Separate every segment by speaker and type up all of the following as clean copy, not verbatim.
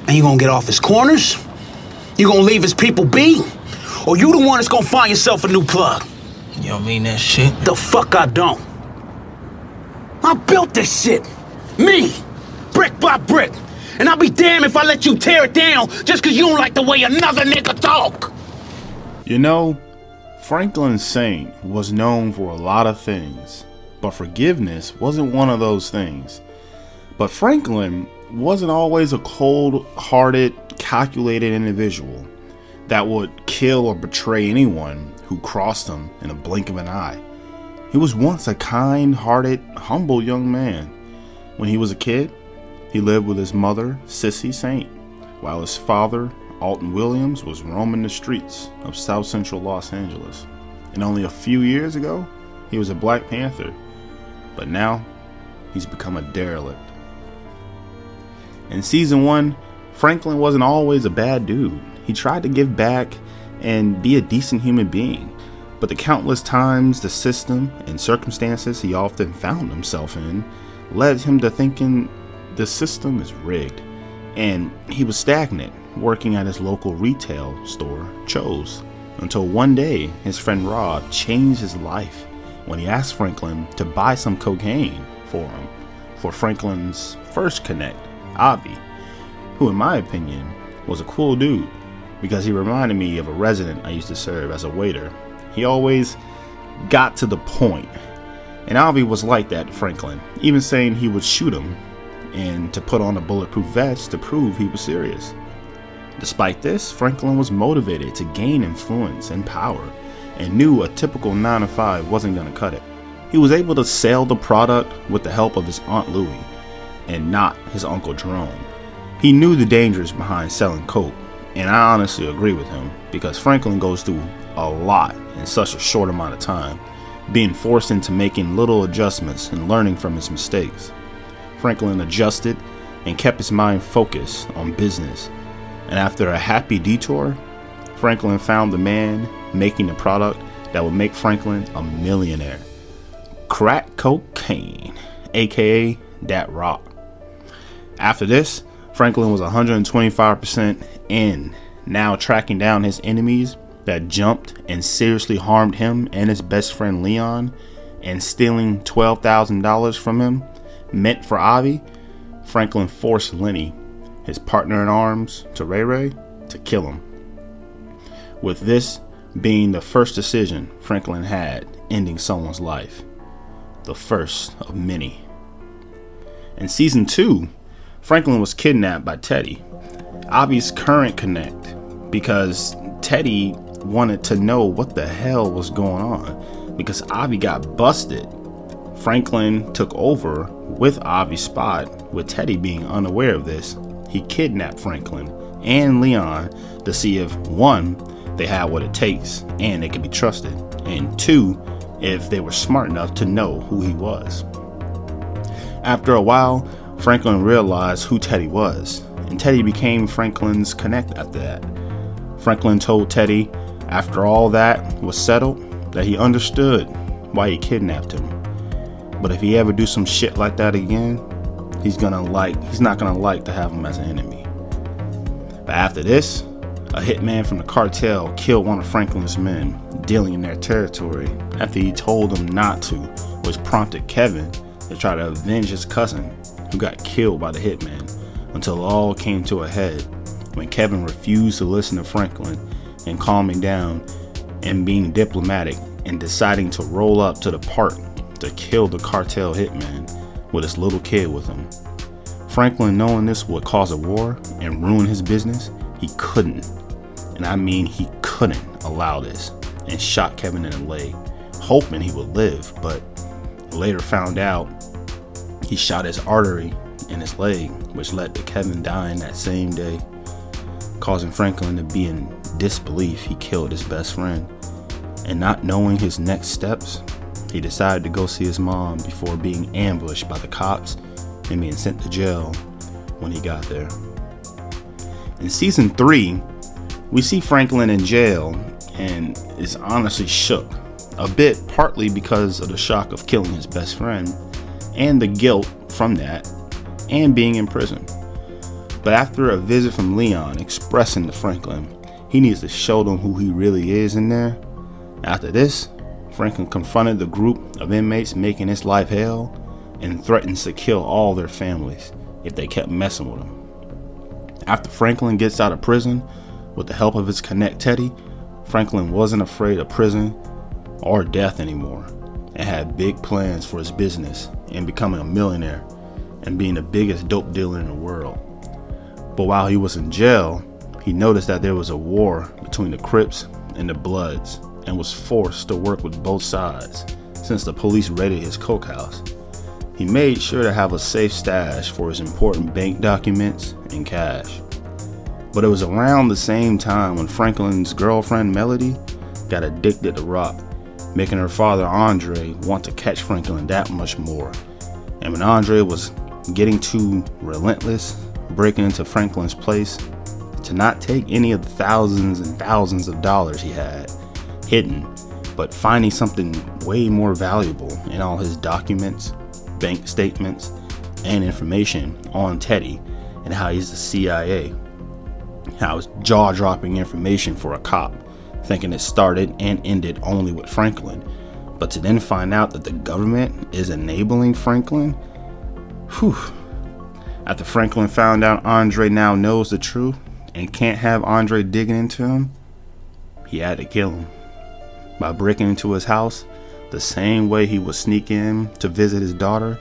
Speaker 1: And you gonna get off his corners? You gonna leave his people be? Or you the one that's gonna find yourself a new plug?
Speaker 2: You don't mean that shit?
Speaker 1: The fuck I don't. I built this shit. Me. Brick by brick. And I'll be damned if I let you tear it down just cause you don't like the way another nigga talk.
Speaker 3: You know, Franklin Saint was known for a lot of things, but forgiveness wasn't one of those things. But Franklin wasn't always a cold-hearted, calculated individual that would kill or betray anyone who crossed him in a blink of an eye. He was once a kind-hearted, humble young man. When he was a kid, he lived with his mother, Sissy Saint, while his father, Alton Williams, was roaming the streets of South Central Los Angeles. And only a few years ago, he was a Black Panther. But now, he's become a derelict. In season 1, Franklin wasn't always a bad dude. He tried to give back and be a decent human being. But the countless times, the system, and circumstances he often found himself in led him to thinking the system is rigged. And he was stagnant, working at his local retail store, Cho's, until one day his friend Rob changed his life when he asked Franklin to buy some cocaine for him for Franklin's first connect, Avi, who in my opinion was a cool dude because he reminded me of a resident I used to serve as a waiter. He always got to the point, and Avi was like that to Franklin, even saying he would shoot him and to put on a bulletproof vest to prove he was serious. Despite this, Franklin was motivated to gain influence and power and knew a typical 9-to-5 wasn't going to cut it. He was able to sell the product with the help of his Aunt Louie and not his Uncle Jerome. He knew the dangers behind selling coke, and I honestly agree with him because Franklin goes through a lot in such a short amount of time, being forced into making little adjustments and learning from his mistakes. Franklin adjusted and kept his mind focused on business. And after a happy detour, Franklin found the man making the product that would make Franklin a millionaire. Crack cocaine, aka Dat Rock. After this, Franklin was 125% in, now tracking down his enemies that jumped and seriously harmed him and his best friend Leon, and stealing $12,000 from him, meant for Avi. Franklin forced Lenny, his partner in arms, to Ray Ray, to kill him. With this being the first decision Franklin had ending someone's life. The first of many. In season 2, Franklin was kidnapped by Teddy, Avi's current connect, because Teddy wanted to know what the hell was going on because Avi got busted. Franklin took over with Avi's spot, with Teddy being unaware of this. He kidnapped Franklin and Leon to see if 1, they had what it takes and they could be trusted, and 2, if they were smart enough to know who he was. After a while, Franklin realized who Teddy was, and Teddy became Franklin's connect after that. Franklin told Teddy, after all that was settled, that he understood why he kidnapped him. But if he ever do some shit like that again, he's not gonna like to have him as an enemy. But after this, a hitman from the cartel killed one of Franklin's men dealing in their territory after he told them not to, which prompted Kevin to try to avenge his cousin who got killed by the hitman, until it all came to a head when Kevin refused to listen to Franklin and calming down and being diplomatic and deciding to roll up to the park to kill the cartel hitman with his little kid with him. Franklin, knowing this would cause a war and ruin his business, he couldn't, and I mean he couldn't allow this, and shot Kevin in the leg, hoping he would live, but later found out he shot his artery in his leg, which led to Kevin dying that same day, causing Franklin to be in disbelief he killed his best friend. And not knowing his next steps, he decided to go see his mom before being ambushed by the cops and being sent to jail when he got there. In season 3, we see Franklin in jail and is honestly shook a bit, partly because of the shock of killing his best friend and the guilt from that and being in prison. But after a visit from Leon expressing to Franklin he needs to show them who he really is in there, after this, Franklin confronted the group of inmates making his life hell and threatens to kill all their families if they kept messing with him. After Franklin gets out of prison with the help of his connect Teddy, Franklin wasn't afraid of prison or death anymore and had big plans for his business and becoming a millionaire and being the biggest dope dealer in the world. But while he was in jail, he noticed that there was a war between the Crips and the Bloods and was forced to work with both sides since the police raided his coke house. He made sure to have a safe stash for his important bank documents and cash. But it was around the same time when Franklin's girlfriend Melody got addicted to rock, making her father Andre want to catch Franklin that much more. And when Andre was getting too relentless, breaking into Franklin's place to not take any of the thousands and thousands of dollars he had hidden, but finding something way more valuable in all his documents, bank statements, and information on Teddy and how he's the CIA. How it's jaw-dropping information for a cop, thinking it started and ended only with Franklin, but to then find out that the government is enabling Franklin. Whew. After Franklin found out Andre now knows the truth and can't have Andre digging into him, he had to kill him by breaking into his house the same way he would sneak in to visit his daughter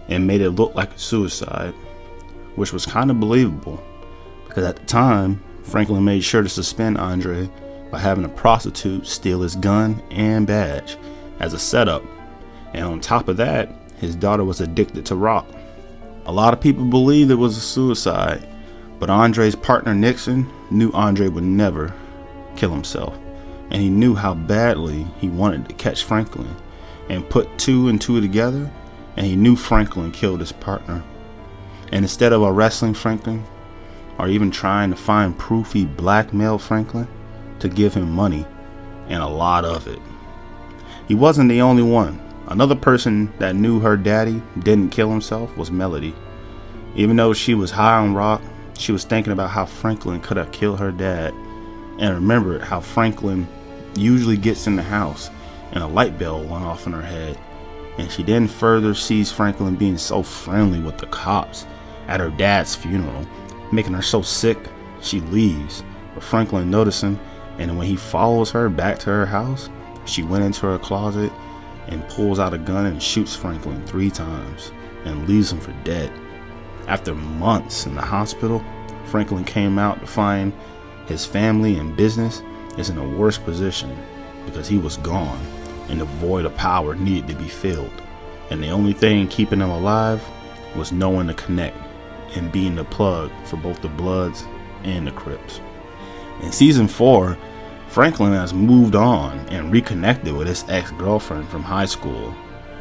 Speaker 3: and made it look like a suicide, which was kind of believable because at the time Franklin made sure to suspend Andre by having a prostitute steal his gun and badge as a setup, and on top of that his daughter was addicted to rock. A lot of people believed it was a suicide, but Andre's partner Nixon knew Andre would never kill himself, and he knew how badly he wanted to catch Franklin and put two and two together, and he knew Franklin killed his partner. And instead of arresting Franklin or even trying to find proof, he blackmailed Franklin to give him money, and a lot of it. He wasn't the only one. Another person that knew her daddy didn't kill himself was Melody. Even though she was high on rock, she was thinking about how Franklin could have killed her dad and remembered how Franklin usually gets in the house and a light bulb went off in her head. And she then further sees Franklin being so friendly with the cops at her dad's funeral, making her so sick she leaves, with Franklin noticing, and when he follows her back to her house, she went into her closet and pulls out a gun and shoots Franklin 3 times and leaves him for dead. After months in the hospital, Franklin came out to find his family and business is in a worse position because he was gone and the void of power needed to be filled, and the only thing keeping him alive was knowing to connect and being the plug for both the Bloods and the Crips. In season 4, Franklin has moved on and reconnected with his ex-girlfriend from high school,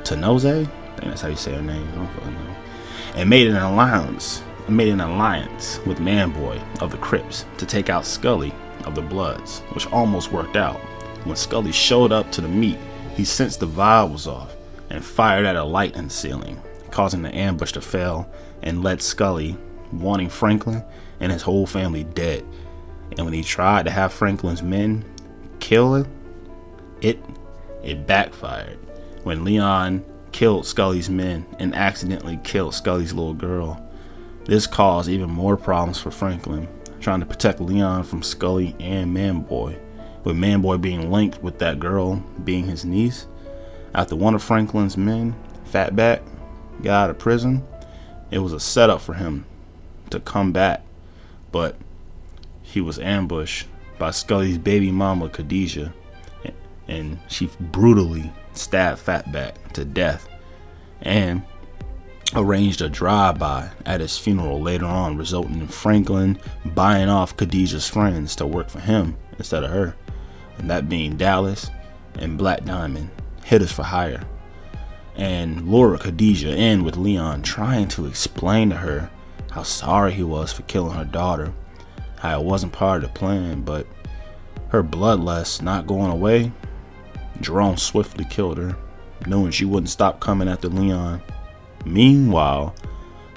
Speaker 3: Tenose, I think that's how you say her name, I don't fucking know, and made an alliance with Manboy of the Crips to take out Scully of the Bloods, which almost worked out. When Scully showed up to the meet, he sensed the vibe was off and fired at a light in the ceiling, causing the ambush to fail and led Scully wanting Franklin and his whole family dead. And when he tried to have Franklin's men kill him, it backfired when Leon killed Scully's men and accidentally killed Scully's little girl. This caused even more problems for Franklin, trying to protect Leon from Scully and Manboy, with Manboy being linked with that girl being his niece. After one of Franklin's men, Fatback, got out of prison, it was a setup for him to come back, but he was ambushed by Scully's baby mama Khadijah, and she brutally stabbed Fatback to death and arranged a drive-by at his funeral later on, resulting in Franklin buying off Khadijah's friends to work for him instead of her, and that being Dallas and Black Diamond, hitters for hire, and lure Khadijah in with Leon, trying to explain to her how sorry he was for killing her daughter, how it wasn't part of the plan, but her bloodlust not going away, Jerome swiftly killed her, knowing she wouldn't stop coming after Leon. Meanwhile,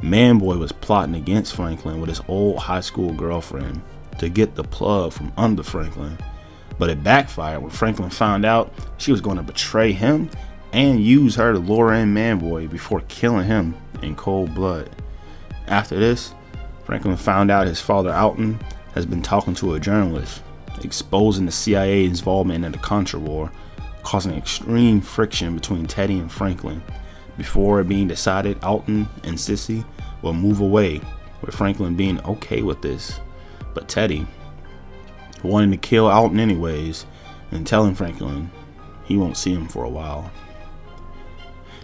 Speaker 3: Manboy was plotting against Franklin with his old high school girlfriend to get the plug from under Franklin, but it backfired when Franklin found out she was going to betray him and use her to lure in Manboy before killing him in cold blood. After this, Franklin found out his father Alton has been talking to a journalist, exposing the CIA's involvement in the Contra War, causing extreme friction between Teddy and Franklin. Before it being decided, Alton and Sissy will move away, with Franklin being okay with this, but Teddy wanting to kill Alton anyways and telling Franklin he won't see him for a while.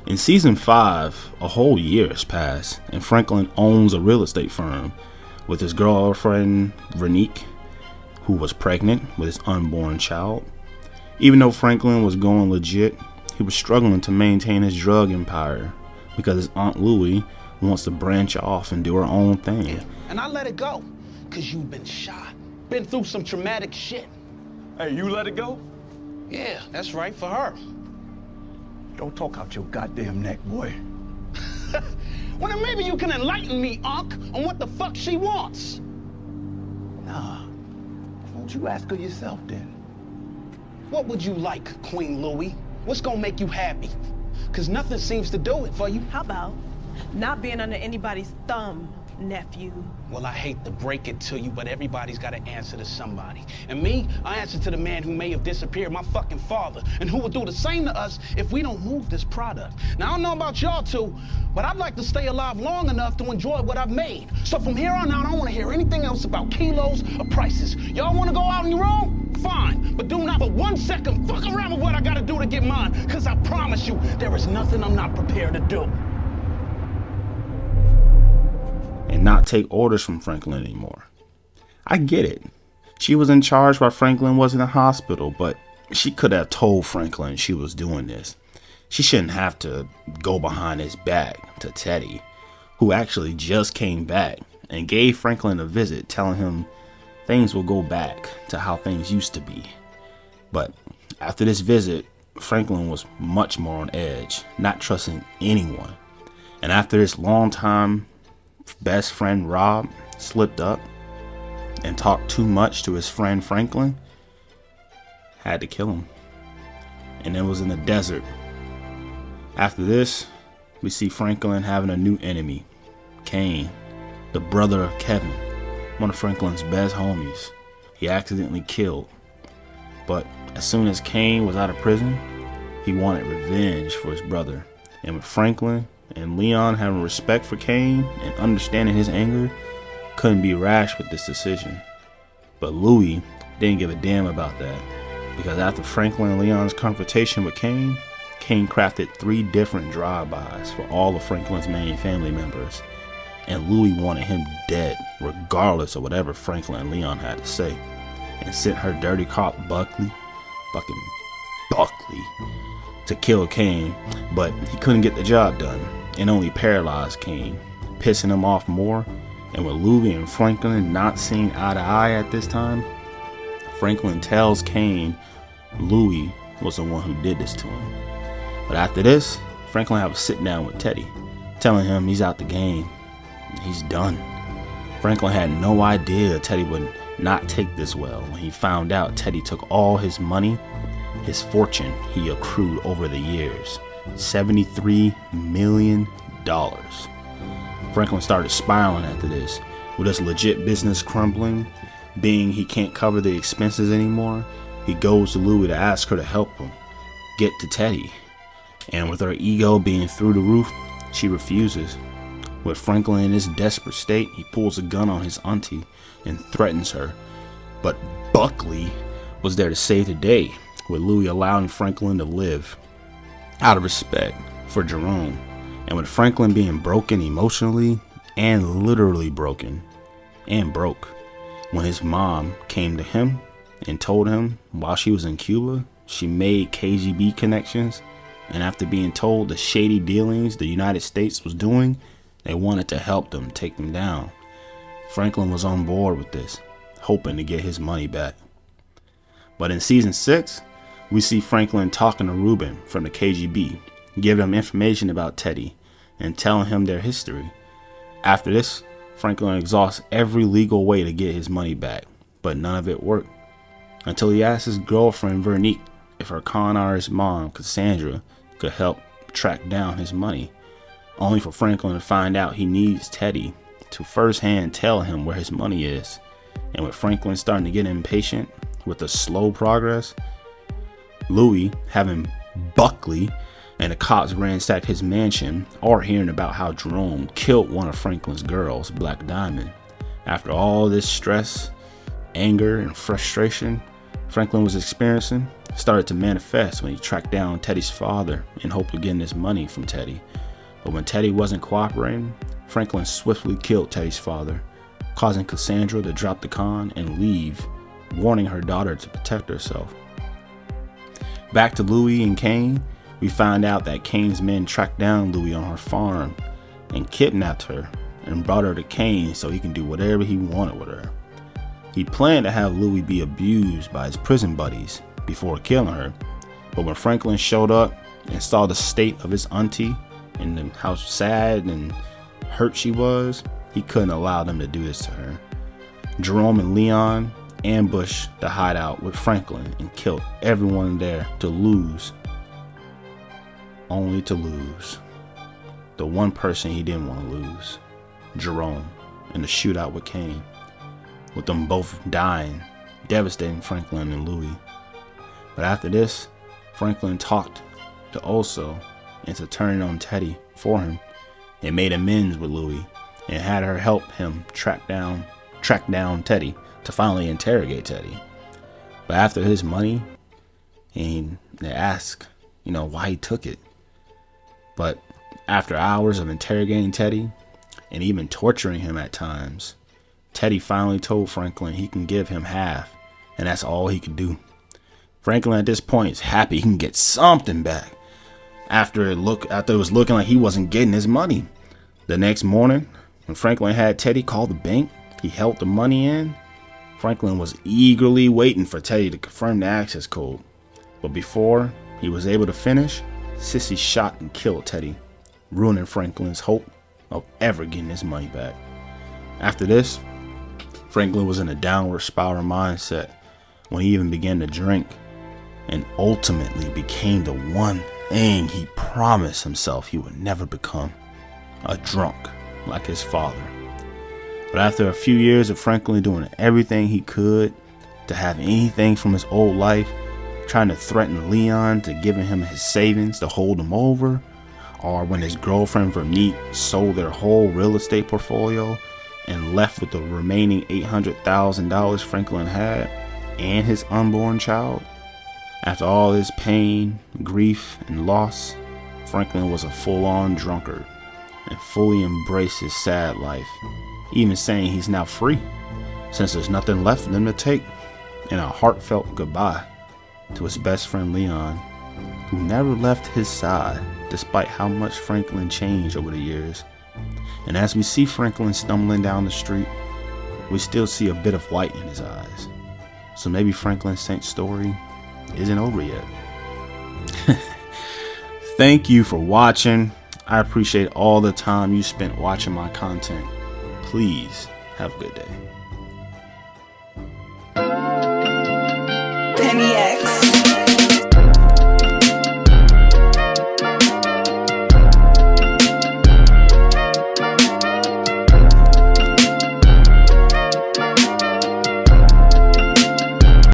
Speaker 3: In season 5, a whole year has passed, and Franklin owns a real estate firm with his girlfriend Veronique, who was pregnant with his unborn child. Even though Franklin was going legit, he was struggling to maintain his drug empire because his Aunt Louie wants to branch off and do her own thing.
Speaker 1: And I let it go, because you've been shot, been through some traumatic shit.
Speaker 4: Hey, you let it go?
Speaker 1: Yeah, that's right, for her.
Speaker 4: Don't talk out your goddamn neck, boy.
Speaker 1: Well, then maybe you can enlighten me, Unc, on what the fuck she wants.
Speaker 4: Nah. Won't you ask her yourself then?
Speaker 1: What would you like, Queen Louie? What's gonna make you happy? Because nothing seems to do it for you.
Speaker 5: How about not being under anybody's thumb, nephew?
Speaker 1: Well, I hate to break it to you, but everybody's got to answer to somebody. And me, I answer to the man who may have disappeared, my fucking father, and who would do the same to us if we don't move this product. Now, I don't know about y'all two, but I'd like to stay alive long enough to enjoy what I've made. So from here on out, I don't want to hear anything else about kilos or prices. Y'all want to go out on your own? Fine, but do not for 1 second fuck around with what I got to do to get mine, because I promise you, there is nothing I'm not prepared to do.
Speaker 3: And not take orders from Franklin anymore. I get it. She was in charge while Franklin was in the hospital, but she could have told Franklin she was doing this. She shouldn't have to go behind his back to Teddy, who actually just came back and gave Franklin a visit, telling him things will go back to how things used to be. But after this visit, Franklin was much more on edge, not trusting anyone. And after this long time, best friend Rob slipped up and talked too much to his friend Franklin, had to kill him. And it was in the desert. After this, we see Franklin having a new enemy, Kane, the brother of Kevin, one of Franklin's best homies. He accidentally killed. But as soon as Kane was out of prison, he wanted revenge for his brother. And with Franklin and Leon having respect for Kane and understanding his anger, couldn't be rash with this decision. But Louie didn't give a damn about that, because after Franklin and Leon's confrontation with Kane, Kane crafted 3 different drive-bys for all of Franklin's main family members, and Louie wanted him dead regardless of whatever Franklin and Leon had to say, and sent her dirty cop Buckley to kill Kane, but he couldn't get the job done and only paralyzed Kane, pissing him off more. And with Louie and Franklin not seeing eye to eye at this time, Franklin tells Kane Louie was the one who did this to him. But after this, Franklin have a sit down with Teddy, telling him he's out the game, he's done. Franklin had no idea Teddy would not take this well when he found out Teddy took all his money, his fortune he accrued over the years, $73 million. Franklin started spiraling after this, with his legit business crumbling. Being he can't cover the expenses anymore, he goes to Louie to ask her to help him get to Teddy. And with her ego being through the roof, she refuses. With Franklin in his desperate state, he pulls a gun on his auntie and threatens her. But Buckley was there to save the day, with Louie allowing Franklin to live out of respect for Jerome. And with Franklin being broken emotionally and literally broken and broke, when his mom came to him and told him while she was in Cuba, she made KGB connections, and after being told the shady dealings the United States was doing, they wanted to help them take them down. Franklin was on board with this, hoping to get his money back. But in season 6, we see Franklin talking to Ruben from the KGB, giving him information about Teddy and telling him their history. After this, Franklin exhausts every legal way to get his money back, but none of it worked until he asked his girlfriend Veronique if her con artist mom, Cassandra, could help track down his money, only for Franklin to find out he needs Teddy to firsthand tell him where his money is. And with Franklin starting to get impatient with the slow progress, Louis, having Buckley and the cops ransacked his mansion, or hearing about how Jerome killed one of Franklin's girls, Black Diamond. After all this stress, anger, and frustration Franklin was experiencing started to manifest when he tracked down Teddy's father in hope of getting his money from Teddy. But when Teddy wasn't cooperating, Franklin swiftly killed Teddy's father, causing Cassandra to drop the con and leave, warning her daughter to protect herself. Back to Louis and Kane, we find out that Kane's men tracked down Louis on her farm and kidnapped her and brought her to Kane so he can do whatever he wanted with her. He planned to have Louis be abused by his prison buddies before killing her, but when Franklin showed up and saw the state of his auntie and how sad and hurt she was, he couldn't allow them to do this to her. Jerome and Leon ambushed the hideout with Franklin and killed everyone there to lose. Only to lose the one person he didn't want to lose, Jerome, in the shootout with Kane, with them both dying, devastating Franklin and Louis. But after this, Franklin talked to Oso into turning on Teddy for him and made amends with Louis and had her help him track down Teddy to finally interrogate Teddy. But after his money, and they asked, why he took it. But after hours of interrogating Teddy and even torturing him at times, Teddy finally told Franklin he can give him half, and that's all he could do. Franklin at this point is happy he can get something back after it was looking like he wasn't getting his money. The next morning, when Franklin had Teddy call the bank he held the money in, Franklin was eagerly waiting for Teddy to confirm the access code. But before he was able to finish, Sissy shot and killed Teddy, ruining Franklin's hope of ever getting his money back. After this, Franklin was in a downward spiral mindset when he even began to drink, and ultimately became the one thing he promised himself he would never become: a drunk like his father. But after a few years of Franklin doing everything he could to have anything from his old life, trying to threaten Leon to giving him his savings to hold him over, or when his girlfriend Veronique sold their whole real estate portfolio and left with the remaining $800,000 Franklin had and his unborn child. After all this pain, grief, and loss, Franklin was a full-on drunkard and fully embraced his sad life, even saying he's now free since there's nothing left for them to take, and a heartfelt goodbye to his best friend Leon, who never left his side despite how much Franklin changed over the years. And as we see Franklin stumbling down the street, we still see a bit of light in his eyes. So maybe Franklin Saint's story isn't over yet. Thank you for watching. I appreciate all the time you spent watching my content. Please have a good day.
Speaker 6: Penny